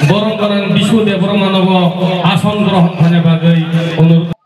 বরং করেন বিশুদেব মানব আসন গ্রহণ খানে বাগৈ অনুরোধ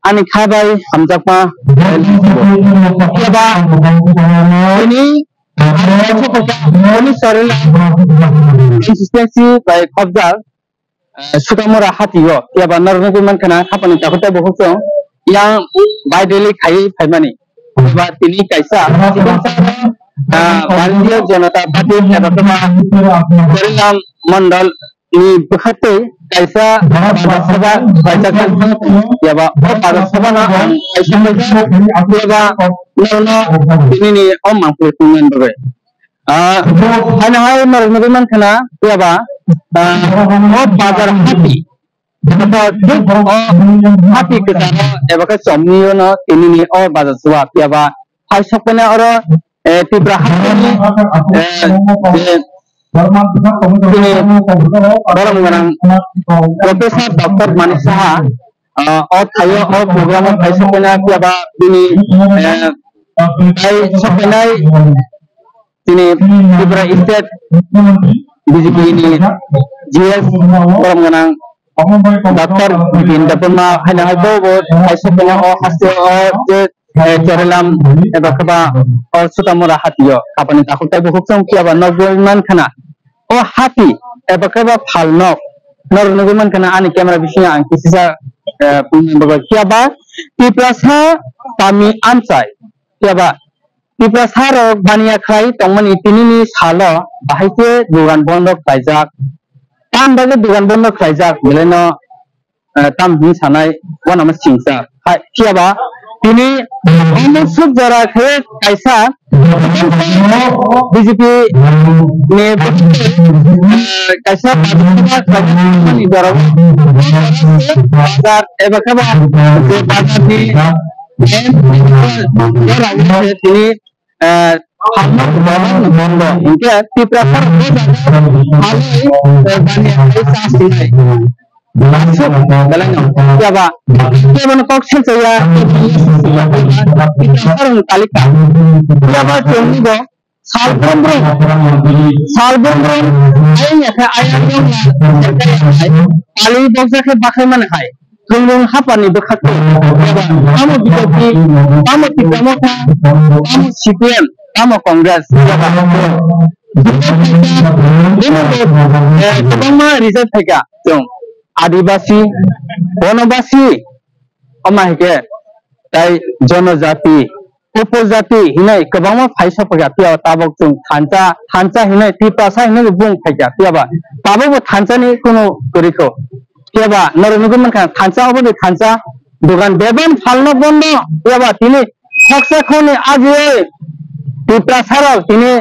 ani khabai hamjakma keba ini ini sorry consistency by observe sukamura hatiyo keba narno man kana khapani takota bohso yang by daily khai phaimani ba tini kaisa Bharatiya Janata Party Ebatama Karinam Mandal ini bekhate kaisa Sabha bacakan ya ba pada sabha na kaisa ya ba nono ini ni mampu dengan bagai hanya hai marungan kana ya ba bazar hati hati kita ebakai somniyo na ini ni bazar suap ya ba hai sapna ora Tibrahan orang mengenang Profesor Dr. Manik Saha Thayo program Thai Sapena Kiaba ini Thai Sapena ini Tibra State BJP ini GS orang mengenang Dr. Bikin Dapurma hanya Bobo Thai Sapena hasil Cerelam ebakaba or sutamura hatiyo kapani takutai buksong kiaba nogman kana oh hati ebakaba phalnok nogman kana ani kamera bisnya ang kisisa baga kiaba tiplasa tami amsai kiaba tiplasa ro bania khai tongmani tinini salo bahaite dugan bondok kaijak tam baga dugan bondok kaijak mileno tam hi sanai wana mas singsa kiaba ini sub jara ke kaisa BJP ne kaisa ini jara bazar ebakaba bazar ni ini bondo inke tiprasar masuk dalamnya siapa siapa nak koksil saya kita orang talika siapa cumi go salbon ayahnya ke ayahnya kali bangsa ke pakai mana kai Lung apa ni berkat kamu BJP kamu kamu CPM kamu Kongres ini mah riset mereka dong Adibasi, Bonobasi, Omahike, Tai Jonojati, Upojati, Hinai, Kabama Paisa Pagatia, Tabok, Hansa, Hinai, Tipasa, Hinai, Bung Pagatia, Tabu Hansani Kuno Kuriko, Kiaba, Noruman, Hansa over the Hansa, Dugan Beban, Palno Bondo, Yaba, Tini, Taxacone, Aji, Tipasara, Tini,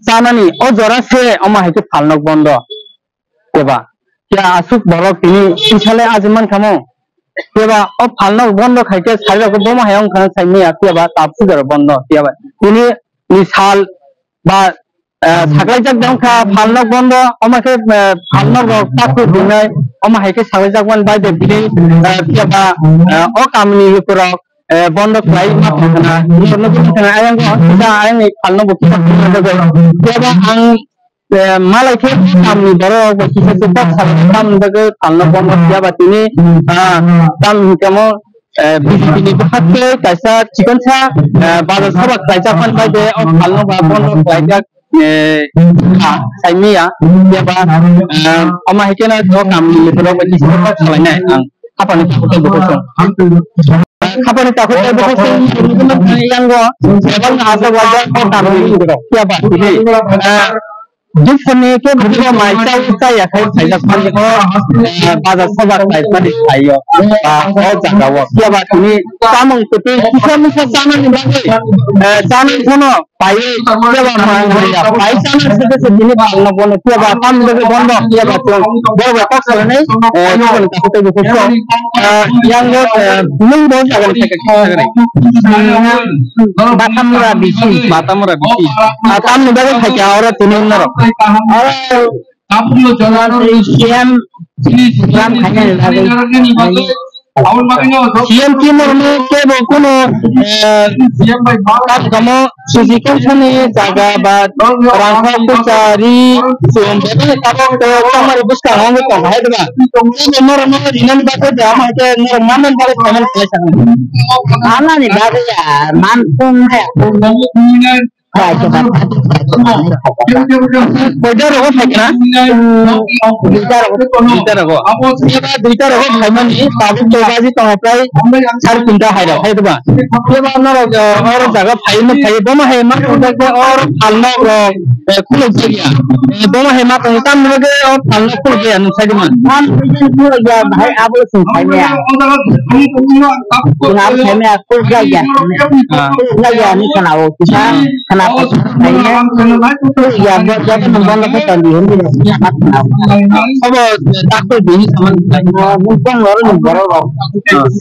Sanani, Ozorase, Omahike Palno Bondo, Kiaba. क्या आसुक बरक तिनी पिछले आजमान खामो केबा ओ फालनो बन्द खाइके साइरको बमा हायं खान साइमिया केबा तापसु जर बन्द केबा तिनी मिसाल बा सागलाइजाक दंखा फालनो बन्द अमाके फालनो ताकु दिनै अमा हाइके सागलाइजाक वन बाय दे बिनि केबा ओ कामनि पुरा बन्द खाइ मा खाना नरनो खाना आयं दा आयं फालनो बखि केबा आं Malai ke kami baru kita sebab kami bagai kalau bomo siapa ini kami kamu BJP ini berhati kaisa chicken sa baru sebab kaisa pun bagai kalau bomo kaisa saya ni ya siapa ama hikena tu kami baru bagi sebab selainnya apa ni kita berusaha apa ni takut berusaha yang gua sebab ada wajah kami siapa ini Jufone ke berdua macam saya saya sebagai pada sebab saya tadi saya jaga waktu. Siapa ini sama itu kita mesti sama ni bagai sama semua baik siapa mana baik sama sebesar kalau boleh siapa kami bagai bondo siapa tu boleh kok selesai bukan takut berusaha yang belum boleh akan saya Batam Rabisi Batam ni bagai saya orang tulen orang Kamu jalan Islam Islam hanya lagi CM কি মর্মে কেবল কোন কাজকর্ম সুযোগ জায়গা বা রাংখা কচারি kamar buska hangu ko hai deba nor nor rinan ba ko da ma ke nor manan ba saman kai sakna ala ni ba ya man kum hai hai ke ba bojar ho thakna duita rago duita rago thaiman ni tabu tobaji ko prai char tinta hai da hai deba ke ba nor or jaga phai na phai boma hai ma ko da or alna ro kulo jiya boma hai ma ko tam lage और फलना को के अनुसार मन मान को या भाई आप सुन खाए में आप खाए में आपको क्या क्या क्या नहीं खानाओ किसा खाना खाए या जब नंबर लगे तो नहीं होंगे मत खाओ अब ताको दिन सामान मुझे और नंबर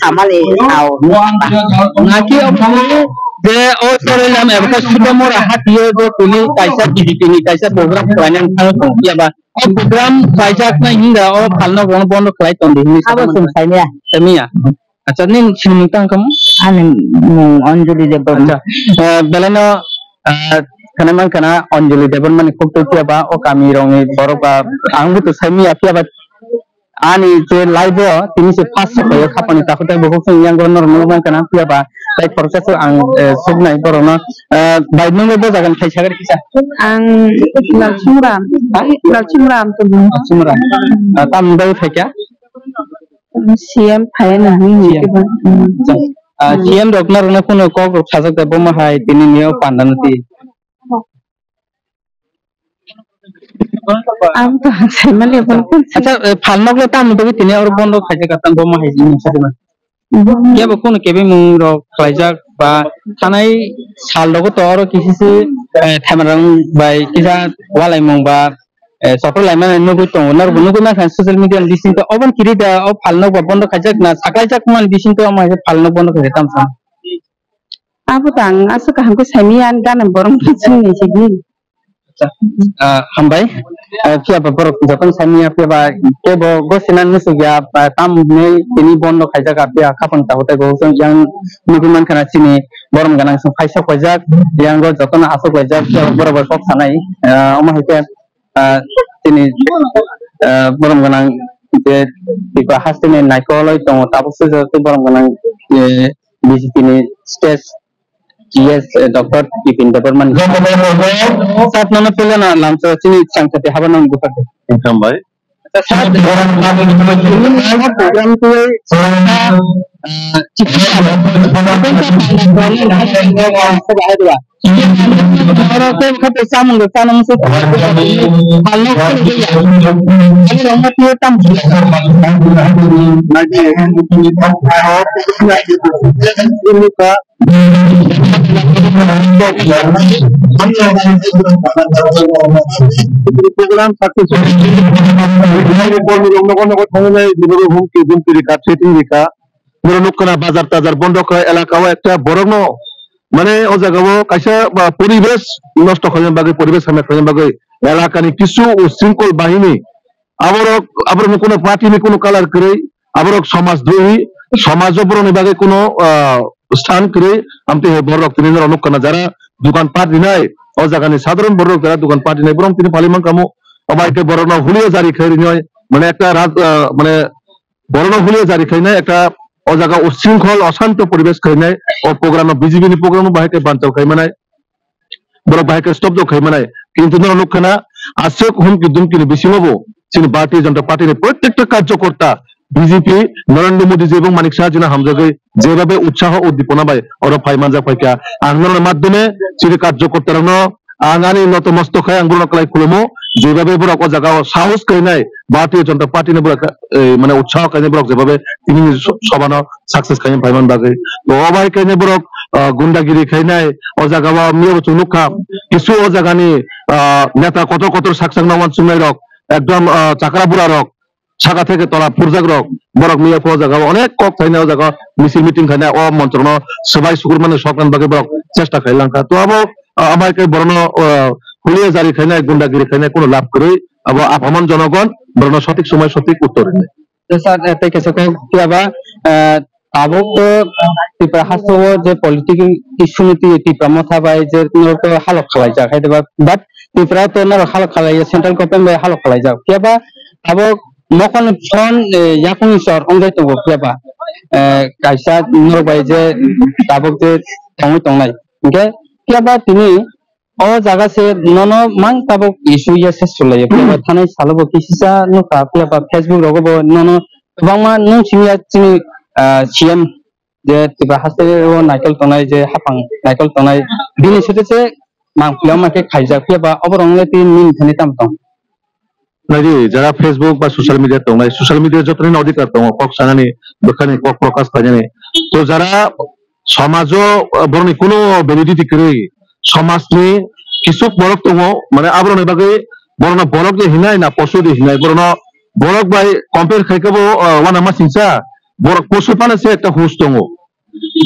सामान ले आओ ना कि अब जे और सर हम अब का सुबह मोरा हाथियो जो तुनी कैसा टीवी कैसा प्रोग्राम प्लानिंग था या बा और प्रोग्राम बाइजाक ना हिंदा और फालना बंद खाई तो नहीं अब सुन खाइया तमिया अच्छा nin sinungtang kamu ane Anjali Devan अच्छा बेलानो kana man kana Anjali Devan man kok to kia ba o kami rongi boroba angbu to sami apia ba ani je live tini se fast ko khapani ta khota boho sing yang gonor man kana pia ba tai proses ang sugnai borona bai nang bo jagan thai sagar kisa ang Lakshmram to Lakshmram tam dau thai kya CM phai na ni CM rokna rona kono kok sajak ta boma hai tini neo pandanati am to semale bon acha phalna ko tam to tini aur bondo khaje katan boma hai ni sadima क्या बकुन केबे मुंग रो क्लाइजाक बा थानाय साल दगो तो और किसी से थेमरंग बाय किसा वालाय मुंग बा सफर लाइमान नुगु तो नर नुगु ना सोशल मीडिया दिसिं तो अबन किरि दा अ फालनो बंद खाइजाक ना साकाइजाक मान दिसिं तो मा फालनो बंद खाइ तामसा आबो तां आसो का हमको समियान गान बरम सिंनि सिगनि हमबाय क्या बरफ जपन सामिया पे बा के बो गोसिनान मुसुगिया ताम ने तिनी बन्द खाइजा गापिया खापन तावते गो जों yang नुगुमान खाना सिनि बरम गानां सं फाइसा खजाक yang go जतन आसो खजाक बराबर सब सानाय अमा हेते तिनी बरम गानां जे तिबा हासने नायकलय दङ ताबसो जे बरम गानां बिजिपिनि stage Yes, Doctor Pipin Department. Saat mana pula na langsung sini sangkati haba nang buka. Sampai. Saat orang program tu orang tu kata sama dengan sana musuh. Kalau orang tu tam. Lagi ini ka program successful bazar tazar bondo ka elaka ekta borono মানে ও জায়গাও কাইসা পরিবেশ নষ্ট করার বাগে পরিবেশ হামলা করার বাগে এলাকানি কিছু উশৃঙ্খল বাহিনী আবার কোনো পার্টি নি কোনো কালার করে আবার সমাজদ্রোহী সমাজ অবরণের বাগে কোনো স্থান করে আমতে বড় তিনি অনুকনা যারা দোকান পাট দিনাই ও জায়গানি সাধারণ বড় যারা দোকান পাট দিনাই বরং তিনি পালিমান কামো অবাইকে বড় হুলিয়ে জারি খাই নয় মানে একটা মানে বড় হুলিয়ে জারি খাই না একটা ও জায়গা উশৃঙ্খল অশান্ত পরিবেশ খাই নাই ও প্রোগ্রাম বিজেপি নি প্রোগ্রাম বাহিকে বাঞ্চাও খাই মানাই বড় বাহিকে স্তব্ধ খাই মানাই কিন্তু অনুকনা আসে হুমকি দুমকি বেশি হবো তিনি ভারতীয় জনতা পার্টির প্রত্যেকটা কার্যকর্তা বিজেপি নরেন্দ্র মোদী এবং মানিক শাহজিনা হামজাকে যেভাবে উৎসাহ উদ্দীপনা পায় ওরা ফাইমানজা ফাইকা আন্দোলনের মাধ্যমে সেই কার্যকর্তারা আঙানি নতমস্তক হয় আন্দোলন করাই খুলমো যেভাবে বড় জায়গা সাহস করে নাই ভারতীয় জনতা পার্টি মানে উৎসাহ খাইনে বড় যেভাবে তিনি সবানো সাকসেস খাইনে ফাইমান বাগে তো অবাই খাইনে বড় গুন্ডাগিরি খাই নাই ও জায়গা মেয়ে চুনুখা কিছু ও জায়গানি নেতা কত কত সাকসাং নামান সুমাই রক একদম চাকরা বুড়া রক শাখা থেকে তলা ফুরজাগ রক বরক মিয়া ফো জায়গা অনেক কক খাইনা জায়গা মিছিল মিটিং খাইনা ও মন্ত্রণ সবাই সুকুর মানে সকান বাগে বরক চেষ্টা খাইলাঙ্কা তো আমাকে বরণ হুলিয়ে জারি খাইনা গুন্ডাগিরি খাইনা কোনো লাভ করে আবার আপামন জনগণ বরণ সঠিক সময় সঠিক উত্তর নেই Sir, take a second. Tiaba, tabok tipa haso je political issue niti tipa motha bai je nor to halok khalai jak hai deba but tipa to nor halok khalai central government bai halok khalai jak tiaba tabok mokon phone yakung sor ongai to tiaba kaisa nor bai je tabok je tongnai okay tiaba tini o jaga se nono mang tabok issue ya se sulai tiaba thanai salobo kisisa no ka tiaba Facebook rogo nono bangma nung simya chini CM je tiba haste o naikal tonai je hapang naikal tonai bini sete se mangpilao make khaija piaba oborongle tin min thani tam tong nadi jara Facebook ba social media tonai social media jotni অধিকার tong kok sanani bekhani kok prokas kajani to jara সমাজও বরনি কোনো validity করে সমাজনি কিছু বরক তঙ্গ মানে আবরণে বাগে বরনা বরক যে হিনাই না পশু যে হিনাই বরনা বরক বাই কম্পেয়ার খাইকাবো ওয়ানা মাসিনসা বরক পশু পানাসে একটা হুস তঙ্গ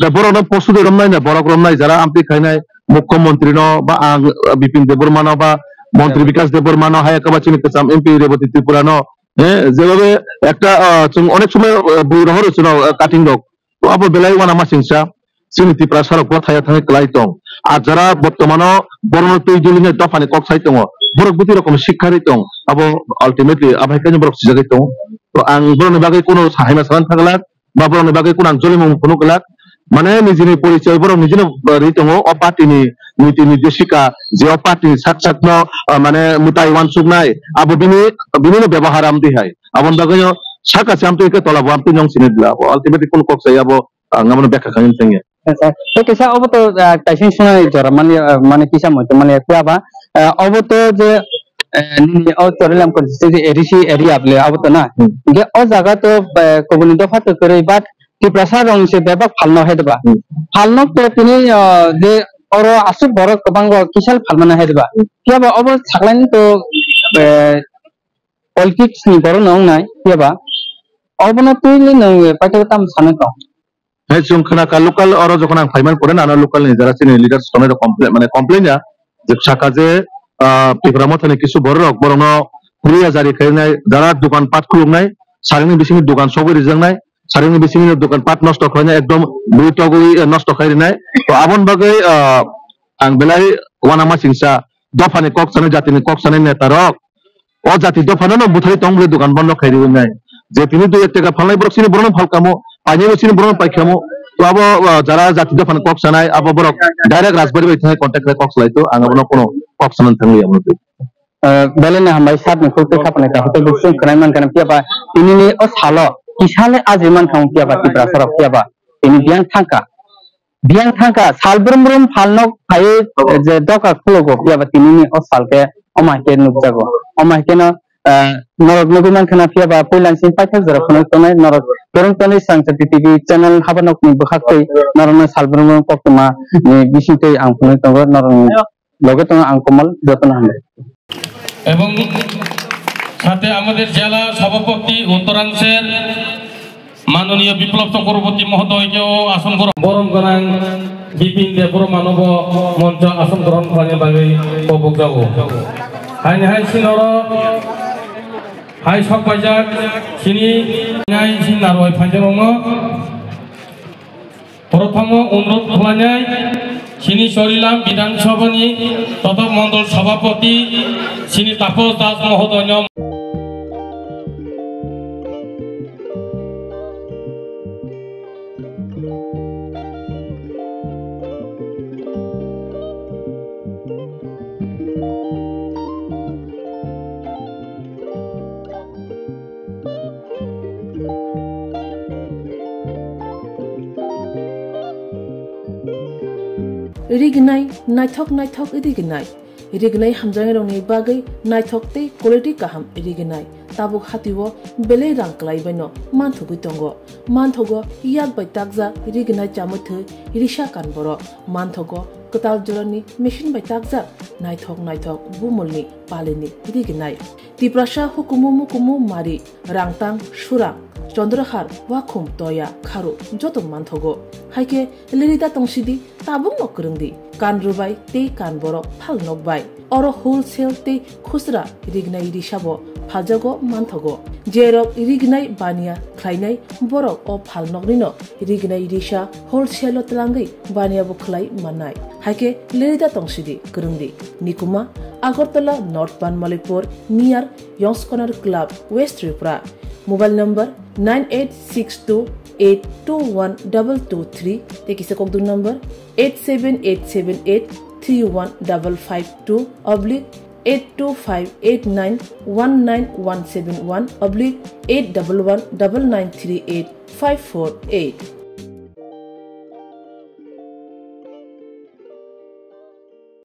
दा बरना पशु de romnai na borok romnai jara ampi khainai মুখ্যমন্ত্রী no ba Bipin Debbarma no ba মন্ত্রী বিকাশ দেববর্মা no হায়া কাবাচিনি কাসাম এমপি রেবতী ত্রিপুরা no যেভাবে একটা অনেক সময় বই রহর হচ্ছে কাটিং ডগ তো আবার বেলায় ওয়ানা মাসিনসা চিনি ত্রিপুরা সড়ক থায়া থাঙে ক্লাই দं আর যারা বর্তমানে বরনা তৈজলিনে দফানি কক সাই দं বরক বুতি রকম শিক্ষারি দं আবো আলটিমেটলি আবাইকানি বরক সিজাগै दं তো আং বরনা বাগै কোনো সাহাयमा সালাन থাগলাক বা বরনা বাগै কোনো আং জলিমু কোনো গলাক মানে নিজের পরিচয় বরং নিজের দङ অ পার্টিনি নীতি নির্দেশিকা যে অ পার্টি সাকসাত্ন মানে মুতাই ওয়ানসুকনাই আবো বিনি ব্যবহার আমদি হাই আবন বাগৈ সাকাছে আমতে কে তলাবো আমতে নং সিনেদলা আলটিমেটলি কোন কক চাই আবো ngamono ব্যাখ্যা খাইন থিং তো কিসা অবতো টাইসিং শুনাই জরা মানে মানে কিসা মতে মানে কুয়াবা অবতো যে নি ও চরিলাম করছে যে এরিসি এরিয়া আপলে অবতো না যে ও জায়গা তো কবনি দফা তো করে বাট ত্রিপ্রাসা রং সে ব্যাপক ফালনো হেদবা ফালনো তো তিনি যে অর আসুক বড় কবাঙ্গ কিসাল ফালমানা হেদবা কিবা অব ছাকলাইন তো পলিটিক্স নি বড় নং নাই কিবা অবনা তুইলি নং পাইতে তাম সানে তো হ্যাঁ জংখনা কা লোকাল অর যখন আং ফাইমান করেন আনা লোকাল নি যারা সিনিয়র লিডার্স তনে কমপ্লেন মানে কমপ্লেইনা যে শাখা যে ত্রিপুরা মথানে কিছু বড় রক বড় ন পুরিয়া জারি খাইনাই যারা দোকান পাট খুলুমনাই সারিনি বিসিনি দোকান সবই রিজাংনাই সারিনি বিসিনি দোকান পাট নষ্ট খাইনাই একদম বুইটগই নষ্ট খাইনাই তো আবন বাগৈ আং বেলাই ওয়ানা মাসিংসা দফানি ককসানে জাতিনি ককসানে নেতা রক ও জাতি দফানো ন বুথাই তংরে দোকান বন্ধ খাইরিনাই যে তিনি 2 টাকা ফালাই বরকসিনি বরন ফালকামো পানি বসিনি বরন পাইখামো তো আবো যারা জাতি দফানি ককসানাই আবো বরক ডাইরেক্ট রাজবাড়ি বাইতে কন্টাক্ট রে ককস লাইতো আং আবনো কোনো ককসানান থাংলি আমতে বেলেনে হামবাই সাত নে খুলতে খাপনে কা হতে বুসুন খনাইমান কানে পিয়াবা তিনি নি ও সালো কিসালে আজিমান খাও পিয়াবা ত্রিপুরা সরক পিয়াবা তিনি biang thangka salbrum falnok phai je doka khlogo piaba tinini o salke omake nukjago omake no norok nubiman khana piaba poilan sin paithak jara khonok tonai norok torong tonai sangchati tv channel habanok ni bukhaktei norona salbrum koktoma ni bisintei ang phonoi tongo norong loge tongo ang komal jotona hande এবং সাথে আমাদের জেলা সভাপতি উত্তরাংশের মাননীয় বিপ্লব চক্রবর্তী মহোদয়কেও আসন গ্রহণ বরণ করান বিপিন দেববর্মা নব মঞ্চ আসন গ্রহণ করার বাকি কবক যাব হাইনি হাই সিনর হাই সব বাজার সিনি নাই সিনার ওই ফাইজরং প্রথম অনুরোধ খালানাই সিনি সরিলাম বিধানসভানি তথা মন্ডল সভাপতি সিনি তাপস দাস মহোদয় Irignai naithok irignai hamjang rongni bagai naithok te quality kaham irignai tabuk hatiwo bele rang klai baino manthugi tongo manthogo yak bai takja irignai chamuthu irisha kanboro manthogo katal jorani machine bai takja naithok bumulni palini irignai tiprasha hukumu mukumu mari rangtang surang Chondrahar Wakum Toya Karu Joto Manthogo Haike Lirita Tongsidi Tabung no Kurungdi Kan Rubai Te Kan Borok Pal Nokbai Oro Wholesale Te Khusra Rignai Rishabo Pajago Manthogo Jerok Rignai Bania Klainai Borok o Pal Nognino Rignai Risha Wholesale Tlangai Bania Buklai Manai Haike Lirita Tongsidi Kurungdi Nikuma Agartala North Banmalipur near Yongs Corner Club West Tripura Mobile number 9862821223 Tekisa Kokdu number 87878-31552 oblique 82589-19171 oblique 8119938-548